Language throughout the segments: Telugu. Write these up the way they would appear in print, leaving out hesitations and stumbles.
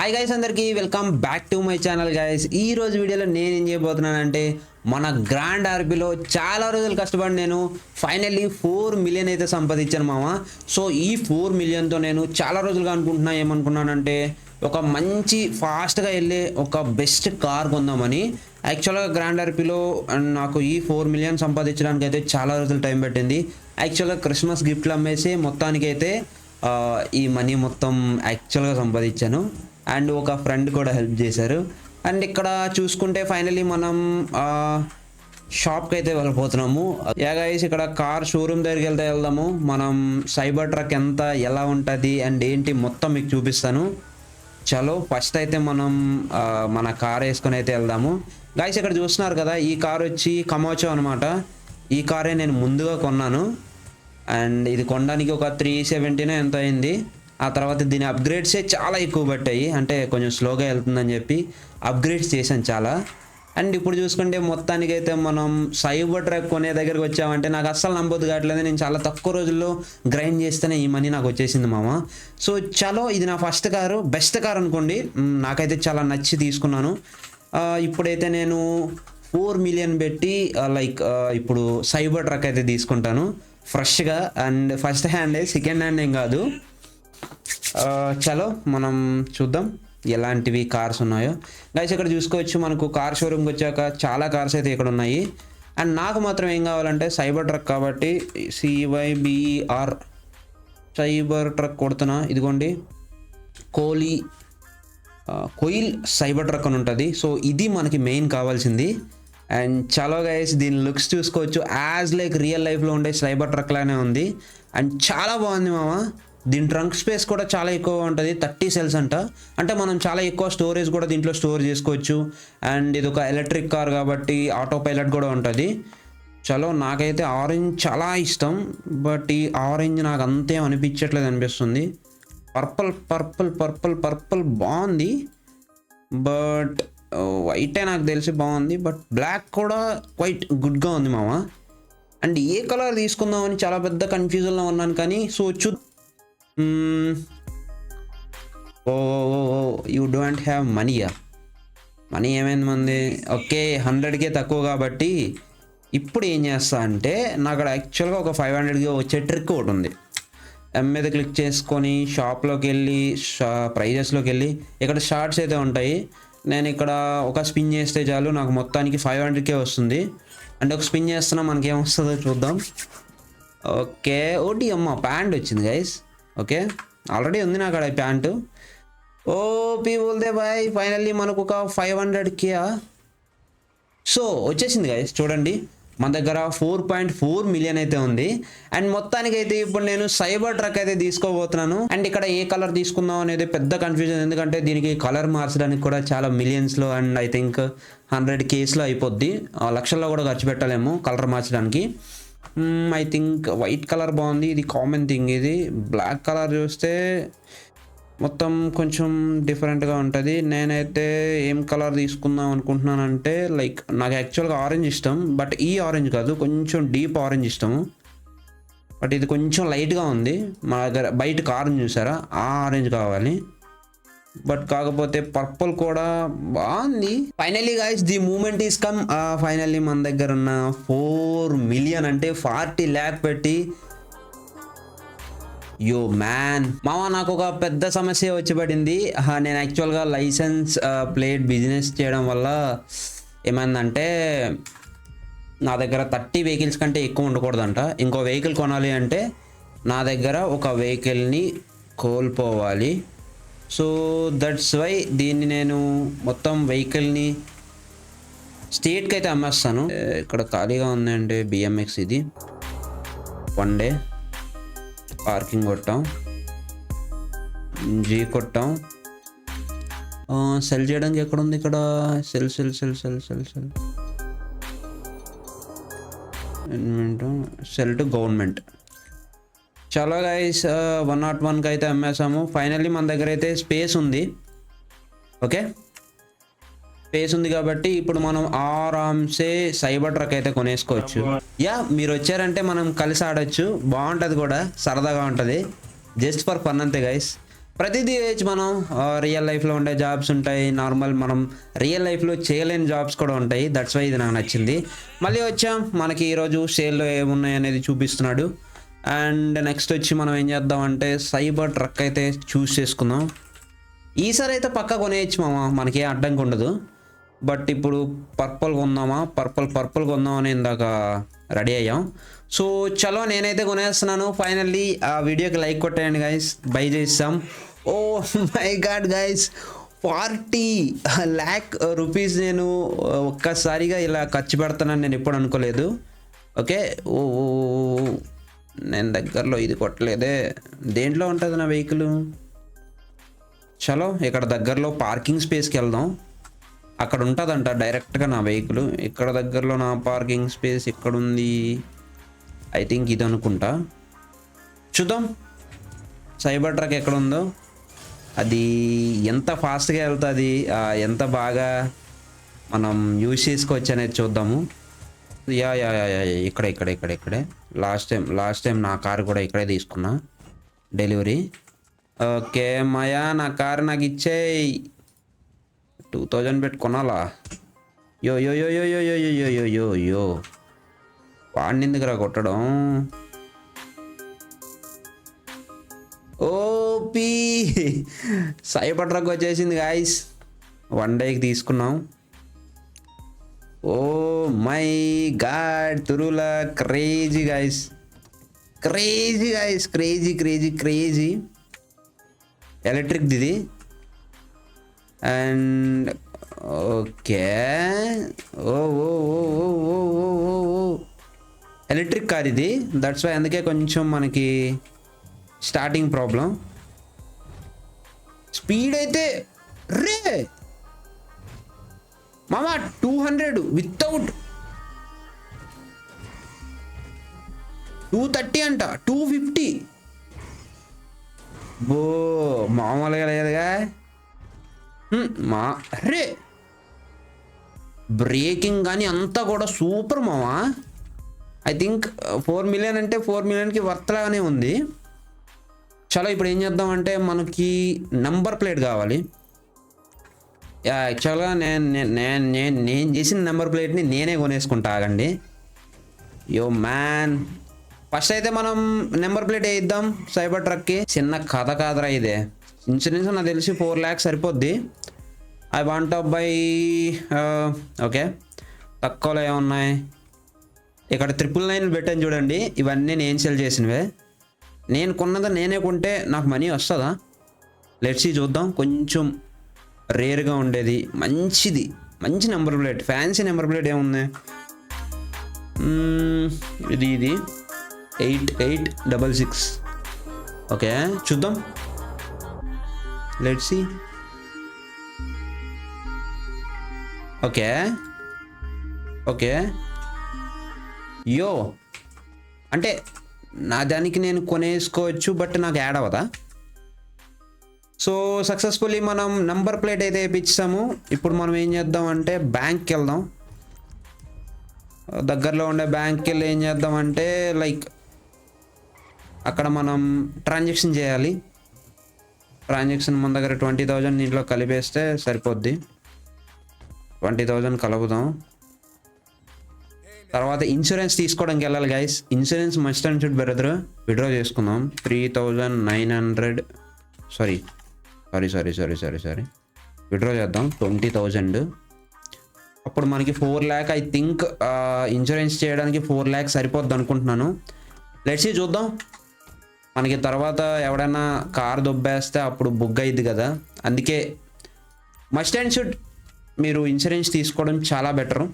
హాయ్ గైస్, అందరికీ welcome back to my channel guys. ఈ రోజు వీడియోలో నేను ఏం చేయబోతున్నానంటే మన గ్రాండ్ ఆర్బీలో చాలా రోజులు కష్టపడి నేను ఫైనల్లీ 4 మిలియన్ అయితే సంపాదించాను మామ. సో ఈ 4 మిలియన్తో నేను చాలా రోజులుగా ఏమనుకున్నానంటే ఒక మంచి ఫాస్ట్గా వెళ్ళే ఒక బెస్ట్ కార్ కొందామని. యాక్చువల్గా గ్రాండ్ ఆర్బీలో నాకు ఈ 4 మిలియన్ సంపాదించడానికి అయితే చాలా రోజులు టైం పట్టింది. యాక్చువల్గా క్రిస్మస్ గిఫ్ట్లు అమ్మేసి మొత్తానికైతే ఈ మనీ మొత్తం యాక్చువల్గా సంపాదించాను. అండ్ ఒక ఫ్రెండ్ కూడా హెల్ప్ చేశారు. అండ్ ఇక్కడ చూసుకుంటే ఫైనలీ మనం షాప్కి అయితే వెళ్ళిపోతున్నాము. యా గైస్, ఇక్కడ కార్ షోరూమ్ దగ్గరికి వెళ్దాము. మనం సైబర్ ట్రక్ ఎలా ఉంటుంది అండ్ ఏంటి మొత్తం మీకు చూపిస్తాను. చలో ఫస్ట్ అయితే మనం మన కార్ వేసుకొని అయితే వెళ్దాము. గైస్, ఇక్కడ చూస్తున్నారు కదా, ఈ కార్ వచ్చి కమోచో అనమాట. ఈ కారే నేను ముందుగా కొన్నాను. అండ్ ఇది కొనడానికి ఒక 370 ఎంత అయింది. ఆ తర్వాత దీని అప్గ్రేడ్సే చాలా ఎక్కువ పట్టాయి, అంటే కొంచెం స్లోగా వెళ్తుందని చెప్పి అప్గ్రేడ్స్ చేశాను చాలా. అండ్ ఇప్పుడు చూసుకుంటే మొత్తానికైతే మనం సైబర్ ట్రక్ కొనే దగ్గరికి వచ్చామంటే నాకు అస్సలు నమ్మొద్దు కావట్లేదు. నేను చాలా తక్కువ రోజుల్లో గ్రైండ్ చేస్తేనే ఈ మనీ నాకు వచ్చేసింది మామ. సో చలో, ఇది నా ఫస్ట్ కారు, బెస్ట్ కార్ అనుకోండి. నాకైతే చాలా నచ్చి తీసుకున్నాను. ఇప్పుడైతే నేను 4 మిలియన్ పెట్టి ఇప్పుడు సైబర్ ట్రక్ అయితే తీసుకుంటాను ఫ్రెష్గా. And first hand, second hand ఏం కాదు. చలో మనం చూద్దాం ఎలాంటివి కార్స్ ఉన్నాయో. గైస్, ఇక్కడ చూసుకోవచ్చు, మనకు కార్ షోరూమ్కి వచ్చాక చాలా కార్స్ అయితే ఇక్కడ ఉన్నాయి. అండ్ నాకు మాత్రం ఏం కావాలంటే సైబర్ ట్రక్, కాబట్టి CYBER సైబర్ ట్రక్ కొడుతున్నా. ఇదిగోండి, కోయిల్ సైబర్ ట్రక్ అని ఉంటుంది. సో ఇది మనకి మెయిన్ కావాల్సింది. అండ్ చలో గైస్, దీని లుక్స్ చూసుకోవచ్చు, యాజ్ లైక్ రియల్ లైఫ్లో ఉండే సైబర్ ట్రక్ లానే ఉంది. అండ్ చాలా బాగుంది మామ. దీని ట్రంక్ స్పేస్ కూడా చాలా ఎక్కువగా ఉంటుంది, 30 cells అంట. అంటే మనం చాలా ఎక్కువ స్టోరేజ్ కూడా దీంట్లో స్టోర్ చేసుకోవచ్చు. అండ్ ఇది ఒక ఎలక్ట్రిక్ కార్ కాబట్టి ఆటో పైలట్ కూడా ఉంటుంది. చలో, నాకైతే ఆరెంజ్ చాలా ఇష్టం, బట్ ఈ ఆరెంజ్ నాకు అంతేం అనిపించట్లేదు అనిపిస్తుంది. పర్పుల్ బాగుంది, బట్ వైటే నాకు తెలిసి బాగుంది. బట్ బ్లాక్ కూడా క్వైట్ గుడ్గా ఉంది మామ. అండ్ ఏ కలర్ తీసుకుందామని చాలా పెద్ద కన్ఫ్యూజన్లో ఉన్నాను. కానీ సో యూ డోంట్ హ్యావ్ మనీయా? మనీ ఏమైంది మంది? ఓకే, 100K తక్కువ కాబట్టి ఇప్పుడు ఏం చేస్తా అంటే, నాకు యాక్చువల్గా ఒక 500K వచ్చే ట్రిక్ ఒకటి ఉంది. మీద క్లిక్ చేసుకొని షాప్లోకి వెళ్ళి ప్రైజెస్లోకి వెళ్ళి ఇక్కడ షార్ట్స్ అయితే ఉంటాయి. నేను ఇక్కడ ఒక స్పిన్ చేస్తే చాలు, నాకు మొత్తానికి 500K వస్తుంది. అంటే ఒక స్పిన్ చేస్తున్నా, మనకేమొస్తుందో చూద్దాం. ఓకే, ఓటీ అమ్మ ప్యాంట్ వచ్చింది గైస్. ఓకే, ఆల్రెడీ ఉంది నాకు అక్కడ ప్యాంటు. ఓ పీపుల్దే బాయ్, ఫైనల్లీ మనకు ఒక 500K సో వచ్చేసింది గైస్. చూడండి, మన దగ్గర 4.4 మిలియన్ అయితే ఉంది. అండ్ మొత్తానికైతే ఇప్పుడు నేను సైబర్ ట్రక్ అయితే తీసుకోబోతున్నాను. అండ్ ఇక్కడ ఏ కలర్ తీసుకుందాం అనేది పెద్ద కన్ఫ్యూజన్, ఎందుకంటే దీనికి కలర్ మార్చడానికి కూడా చాలా మిలియన్స్లో అండ్ ఐ థింక్ 100Ksలో అయిపోద్ది. లక్షల్లో కూడా ఖర్చు పెట్టలేము కలర్ మార్చడానికి. ఐ థింక్ వైట్ కలర్ బాగుంది, ఇది కామన్ థింగ్. ఇది బ్లాక్ కలర్ చూస్తే మొత్తం కొంచెం డిఫరెంట్గా ఉంటుంది. నేనైతే ఏం కలర్ తీసుకుందాం అనుకుంటున్నానంటే, నాకు యాక్చువల్గా ఆరెంజ్ ఇష్టం, బట్ ఈ ఆరెంజ్ కాదు, కొంచెం డీప్ ఆరెంజ్ ఇష్టము. బట్ ఇది కొంచెం లైట్గా ఉంది. మా దగ్గర బయట ఆరెంజ్ చూసారా, ఆ ఆరెంజ్ కావాలి. బట్ కాకపోతే పర్పుల్ కూడా బాగుంది. Finally guys, the moment is come. Finally మన దగ్గర ఉన్న 4 మిలియన్ అంటే 40 lakh పెట్టి, యో మ్యాన్ మామ, నాకు ఒక పెద్ద సమస్య వచ్చి పడింది. నేను యాక్చువల్గా లైసెన్స్ ప్లేట్ బిజినెస్ చేయడం వల్ల ఏమైందంటే, నా దగ్గర 30 vehicles కంటే ఎక్కువ ఉండకూడదంట. ఇంకో వెహికల్ కొనాలి అంటే నా దగ్గర ఒక వెహికల్ని కోల్పోవాలి. సో దట్స్ వై దీన్ని నేను మొత్తం వెహికల్ని స్టేట్కి అయితే అమ్మేస్తాను. ఇక్కడ ఖాళీగా ఉందండి BMX. ఇది 1 day పార్కింగ్ కొట్టాం, G కొట్టాం. సెల్ చేయడానికి ఎక్కడ ఉంది? ఇక్కడ సెల్ సెల్ టు గవర్నమెంట్. చలో గైస్, 101కి అయితే అమ్మేసాము. ఫైనల్లీ మన దగ్గర అయితే స్పేస్ ఉంది. ఓకే, స్పేస్ ఉంది కాబట్టి ఇప్పుడు మనం ఆరామ్సే సైబర్ ట్రక్ అయితే కొనేసుకోవచ్చు. మీరు వచ్చారంటే మనం కలిసి ఆడొచ్చు, బాగుంటుంది కూడా, సరదాగా ఉంటుంది. జస్ట్ ఫర్ ఫన్ అంతే గైస్. ప్రతిదీ చేయొచ్చు మనం. రియల్ లైఫ్లో ఉండే జాబ్స్ ఉంటాయి, నార్మల్ మనం రియల్ లైఫ్లో చేయలేని జాబ్స్ కూడా ఉంటాయి. దట్స్ వై ఇది నాకు నచ్చింది. మళ్ళీ వచ్చాం, మనకి ఈరోజు సేల్లో ఏమున్నాయి అనేది చూపిస్తున్నాడు. అండ్ నెక్స్ట్ వచ్చి మనం ఏం చేద్దామంటే సైబర్ ట్రక్ అయితే చూస్ చేసుకుందాం. ఈసారి అయితే పక్కా కొనేయచ్చు మామ, మనకి అడ్డంకి ఉండదు. బట్ ఇప్పుడు పర్పుల్ కొందామా, పర్పుల్ కొందామని ఇందాక రెడీ అయ్యాం. సో చలో నేనైతే కొనేస్తున్నాను. ఫైనల్లీ ఆ వీడియోకి లైక్ కొట్టేయండి గైస్, బై చేస్తాం. Oh my God guys, 40 lakh rupees నేను ఒక్కసారిగా ఇలా ఖర్చు పెడతానని నేను ఎప్పుడు అనుకోలేదు. ఓకే, ఓ నేను దగ్గరలో ఇది కొట్టలేదే. దేంట్లో ఉంటుంది నా వెహికల్? చలో ఇక్కడ దగ్గరలో పార్కింగ్ స్పేస్కి వెళ్దాం. అక్కడ ఉంటుందంట డైరెక్ట్గా నా వెహికల్. ఇక్కడ దగ్గరలో నా పార్కింగ్ స్పేస్ ఇక్కడ ఉంది. ఐ థింక్ ఇది అనుకుంటా. చూద్దాం సైబర్ ట్రక్ ఎక్కడ ఉందో, అది ఎంత ఫాస్ట్గా వెళ్తుంది, ఎంత బాగా మనం యూజ్ చేసుకోవచ్చు అనేది చూద్దాము. యా యా యా ఇక్కడే లాస్ట్ టైం నా కారు కూడా ఇక్కడే తీసుకున్నా డెలివరీ. ఓకే మాయా, నా కారు నాకు ఇచ్చేయి. 2000 పెట్టుకున్నాలా? యో యో యో యో యో యో యో యో యో యో వాడిని ఎందుకురా కొట్టడం? ఓపీ సైబర్ ట్రక్ వచ్చేసింది గాయస్. 1 డేకి తీసుకున్నాం. ఓ మై గాడ్, తురులా క్రేజీ గాయస్, క్రేజీ. ఎలక్ట్రిక్ ఇది. And okay, oh oh oh oh oh oh electric car ఇది. దట్స్ వై అందుకే కొంచెం మనకి స్టార్టింగ్ ప్రాబ్లం. స్పీడ్ అయితే రే మామా 200 వితౌట్ 230 అంట, 250. బో మామూలుగా లేదుగా. అరే బ్రేకింగ్ కానీ అంతా కూడా సూపర్ మామా. ఐ థింక్ 4 million అంటే 4 millionకి వర్త్లాగానే ఉంది. చలో ఇప్పుడు ఏం చేద్దామంటే మనకి నంబర్ ప్లేట్ కావాలి. యాక్చువల్గా నేను చేసిన నెంబర్ ప్లేట్ని నేనే కొనేసుకుంటా, ఆగండి. యో మ్యాన్, ఫస్ట్ అయితే మనం నెంబర్ ప్లేట్ వేయిద్దాం సైబర్ ట్రక్కి. చిన్న కథ కాదురా ఇదే. ఇన్సూరెన్స్ నాకు తెలిసి 4 lakhs సరిపోద్ది. I want to buy. Okay, తక్కువలో ఏమున్నాయి ఇక్కడ? 999 పెట్టాను చూడండి. ఇవన్నీ నేను సెల్ చేసినవే. నేను కొన్నదా నేనే కొంటే నాకు మనీ వస్తుందా? లెట్స్ చూద్దాం. కొంచెం రేర్గా ఉండేది మంచి number plate, fancy number plate ఏముంది? ఇది 8866. ఓకే చూద్దాం, లెట్స్ సీ. ఓకే యో అంటే నా దానికి నేను కొనేసుకోవచ్చు, బట్ నాకు యాడ్ అవ్వదా? సో సక్సెస్ఫుల్లీ మనం నంబర్ ప్లేట్ అయితే వేయించాము. ఇప్పుడు మనం ఏం చేద్దాం అంటే బ్యాంక్కి వెళ్దాం. దగ్గరలో ఉండే బ్యాంక్కి వెళ్ళి ఏం చేద్దామంటే లైక్ అక్కడ మనం ట్రాన్సాక్షన్ చేయాలి. ట్రాన్సాక్షన్ మన దగ్గర 20,000 దీంట్లో కలిపేస్తే సరిపోద్ది. 20,000 కలుపుదాం. తర్వాత ఇన్సూరెన్స్ తీసుకోవడానికి వెళ్ళాలి guys. Insurance must and should brother. Withdraw చేసుకుందాం. 3,900 సారీ విడ్రా చేద్దాం 20,000. అప్పుడు మనకి 4 lakh ఐ థింక్ ఇన్సూరెన్స్ చేయడానికి 4 lakh సరిపోద్ది అనుకుంటున్నాను. లెట్స్ చూద్దాం. మనకి తర్వాత ఎవడైనా కార్ దొబ్బేస్తే అప్పుడు బుక్ అయ్యిద్ది కదా. అందుకే మస్ట్ అండ్ షుడ్ మీరు ఇన్సూరెన్స్ తీసుకోవడం చాలా బెటరు.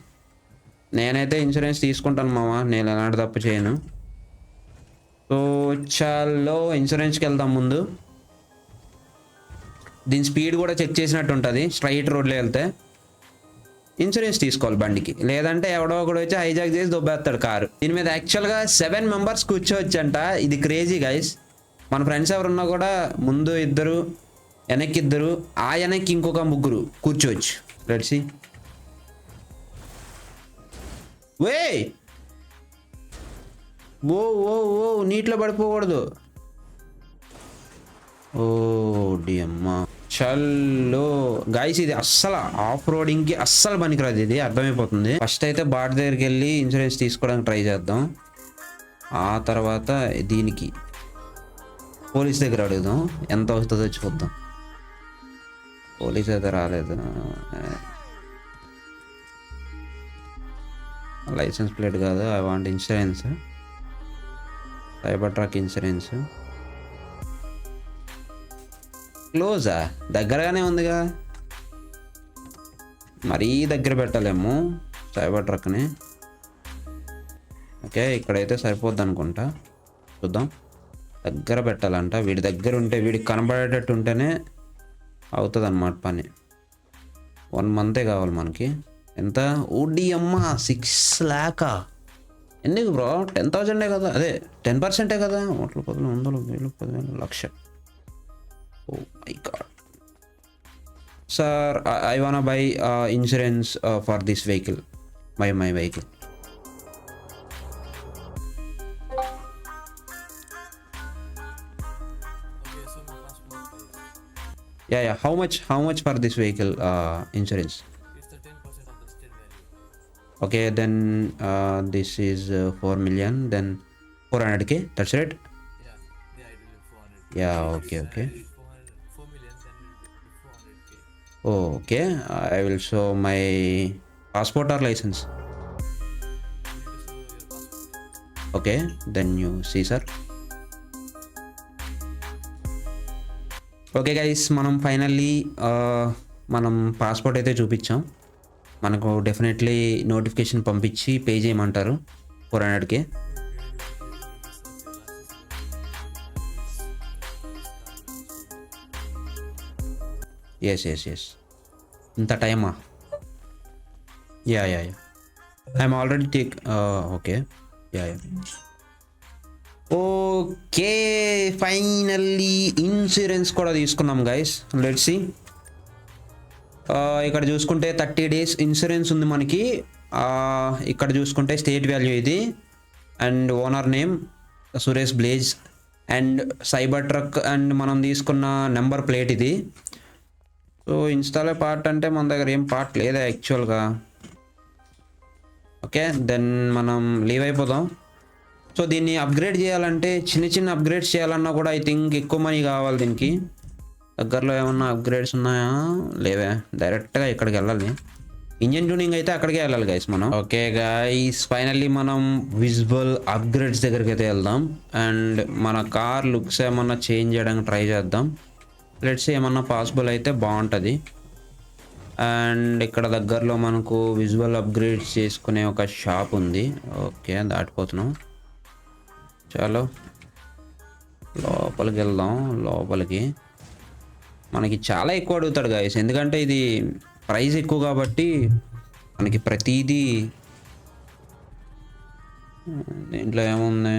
నేనైతే ఇన్సూరెన్స్ తీసుకుంటాను మామ, నేను ఎలాంటి తప్పు చేయను. సో చలో ఇన్సూరెన్స్కి వెళ్దాం. ముందు దీని స్పీడ్ కూడా చెక్ చేసినట్టు ఉంటుంది. స్ట్రైట్ రోడ్లో వెళ్తే ఇన్సూరెన్స్ తీసుకోవాలి బండికి, లేదంటే ఎవడో ఒకడు వచ్చి హైజాక్ చేసి దొబ్బేస్తాడు కారు. దీని మీద యాక్చువల్గా 7 members కూర్చోవచ్చు అంట. ఇది క్రేజీ గైస్. మన ఫ్రెండ్స్ ఎవరున్నా కూడా ముందు 2, వెనక్కి 2, ఆ వెనక్కి ఇంకొక 3 కూర్చోవచ్చు. Let's see. Way oh oh ఓ నీటిలో పడిపోకూడదు. ఓ డియమ్మ చల్లో గైస్, ఇది అస్సలు ఆఫ్ రోడింగ్కి అస్సలు పనికిరాదు, ఇది అర్థమైపోతుంది. ఫస్ట్ అయితే బాట్ దగ్గరికి వెళ్ళి ఇన్సూరెన్స్ తీసుకోవడానికి ట్రై చేద్దాం. ఆ తర్వాత దీనికి పోలీస్ దగ్గర అడుగుదాం, ఎంత అవుతుందో చూద్దాం. పోలీస్ అయితే రాలేదు. లైసెన్స్ ప్లేట్ కాదు, I want insurance, cyber truck insurance. క్లోజా? దగ్గరగానే ఉందిగా, మరీ దగ్గర పెట్టలేము సైబర్ ట్రక్ని. ఓకే, ఇక్కడైతే సరిపోద్ది అనుకుంటా, చూద్దాం. దగ్గర పెట్టాలంట, వీడి దగ్గర ఉంటే, వీడికి కనబడేటట్టు ఉంటేనే అవుతుంది అన్నమాట పని. 1 month కావాలి మనకి. ఎంత? ఓడి అమ్మ, 6 lakhs. ఎందుకు బ్రో? 10,000 కదా, అదే 10% కదా. 100, 100, 1000, 10,000, లక్ష. Oh my God sir, I want buy insurance for this vehicle, my vehicle. Yeah, how much for this vehicle insurance? It's the 10% of the still value. Okay, then this is 4 million, then 400K, that's right? Yeah, I do 400. Yeah, If okay, it's, okay. 4 million, then it will be 400K. Oh, okay, I will show my passport or license. You need to show your passport. Okay, then you see, sir. Okay guys, మనం ఫైనల్లీ మనం పాస్పోర్ట్ అయితే చూపించాం. మనకు డెఫినెట్లీ నోటిఫికేషన్ పంపించి పే చేయమంటారు 400K. ఎస్ ఇంత టైమా? Yeah I'm already take. Okay, yeah okay, finally insurance కూడా తీసుకున్నాం గైస్. Let's see. ఇక్కడ చూసుకుంటే 30 days ఇన్సూరెన్స్ ఉంది మనకి. ఇక్కడ చూసుకుంటే స్టేట్ వాల్యూ ఇది, and owner name Suresh blaze, and cyber truck, and మనం తీసుకున్న నెంబర్ ప్లేట్ ఇది. సో ఇన్స్టాలే పార్ట్ అంటే మన దగ్గర ఏం పార్ట్ లేదా యాక్చువల్గా. ఓకే, దెన్ మనం లీవ్ అయిపోదాం. సో దీన్ని అప్గ్రేడ్ చేయాలంటే, చిన్న అప్గ్రేడ్స్ చేయాలన్నా కూడా ఐ థింక్ ఎక్కువ మనీ కావాలి దీనికి. దగ్గరలో ఏమన్నా అప్గ్రేడ్స్ ఉన్నాయా? లేవే, డైరెక్ట్గా ఇక్కడికి వెళ్ళాలి. ఇంజన్ ట్యూనింగ్ అయితే అక్కడికే వెళ్ళాలి గైస్ మనం. ఓకే గైస్, ఫైనల్లీ మనం విజువల్ అప్గ్రేడ్స్ దగ్గరికి అయితే వెళ్దాం, అండ్ మన కార్ లుక్స్ ఏమన్నా చేంజ్ చేయడానికి ట్రై చేద్దాం. లెట్స్ ఏమన్నా పాసిబుల్ అయితే బాగుంటుంది. అండ్ ఇక్కడ దగ్గరలో మనకు విజువల్ అప్గ్రేడ్స్ చేసుకునే ఒక షాప్ ఉంది. ఓకే, దాటిపోతున్నాం. చలో లోపలికి వెళ్దాం. లోపలికి మనకి చాలా ఎక్కువ అడుగుతాడు గాయస్, ఎందుకంటే ఇది ప్రైస్ ఎక్కువ కాబట్టి మనకి ప్రతిదీ. దీంట్లో ఏముంది?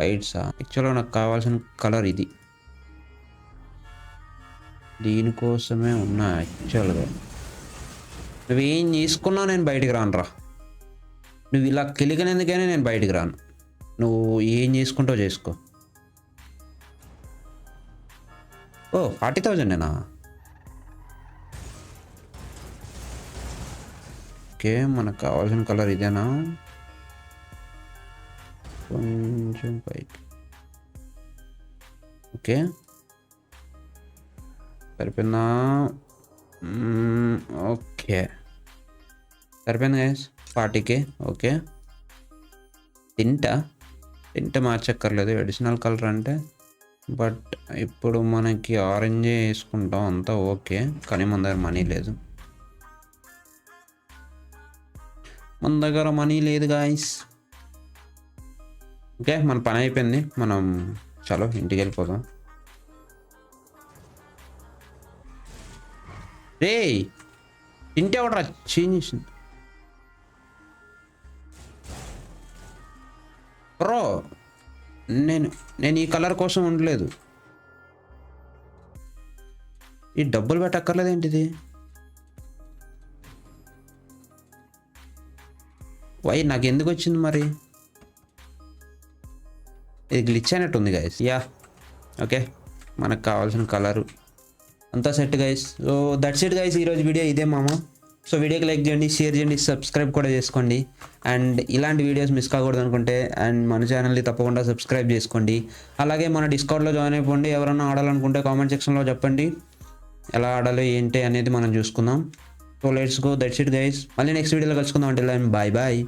లైట్సా? యాక్చువల్గా నాకు కావాల్సిన కలర్ ఇది, దీనికోసమే ఉన్నా యాక్చువల్గా. నువ్వేం తీసుకున్నా నేను బయటికి రానురా. నువ్వు ఇలా కిలిగినందుకైనా నేను బయటికి రాను. నువ్వు ఏం చేసుకుంటావు చేసుకో. ఓ 40,000ఏనా? ఓకే, మనకు కావాల్సిన కలర్ ఇదేనా? కొంచెం పైకి. ఓకే, సరిపోయిందా? ఓకే, సరిపోయింది గైస్ 40K. ఓకే, తింటే మార్చక్కర్లేదు, అడిషనల్ కలర్ అంటే. బట్ ఇప్పుడు మనకి ఆరెంజే వేసుకుంటాం, అంతా ఓకే. కానీ మన దగ్గర మనీ లేదు గాయస్. ఓకే, మన పని అయిపోయింది, మనం చలో ఇంటికి వెళ్ళిపోదాం. రే తింటే ఎవడరా చేంజ్ చేసింది బ్రో? నేను ఈ కలర్ కోసం ఉండలేదు. ఈ డబ్బులు పెట్టక్కర్లేదు ఏంటిది? వై నాకు ఎందుకు వచ్చింది మరి? ఇది గ్లిచ్ అయినట్టుంది గైస్. యా ఓకే, మనకు కావాల్సిన కలరు అంతా set guys. So that's it guys, ఈరోజు వీడియో ఇదే మామ. సో వీడియోకి లైక్ చేయండి, షేర్ చేయండి, సబ్స్క్రైబ్ కూడా చేసుకోండి. అండ్ ఇలాంటి వీడియోస్ మిస్ కాకూడదు అనుకుంటే అండ్ మన ఛానల్ని తప్పకుండా సబ్స్క్రైబ్ చేసుకోండి. అలాగే మన డిస్కౌంట్లో జాయిన్ అయిపోండి. ఎవరైనా ఆడాలనుకుంటే కామెంట్ సెక్షన్లో చెప్పండి ఎలా ఆడాలో ఏంటి అనేది మనం చూసుకుందాం. So let's go, that's it guys. మళ్ళీ నెక్స్ట్ వీడియోలో కలుసుకుందాం. అంటే బాయ్ బాయ్.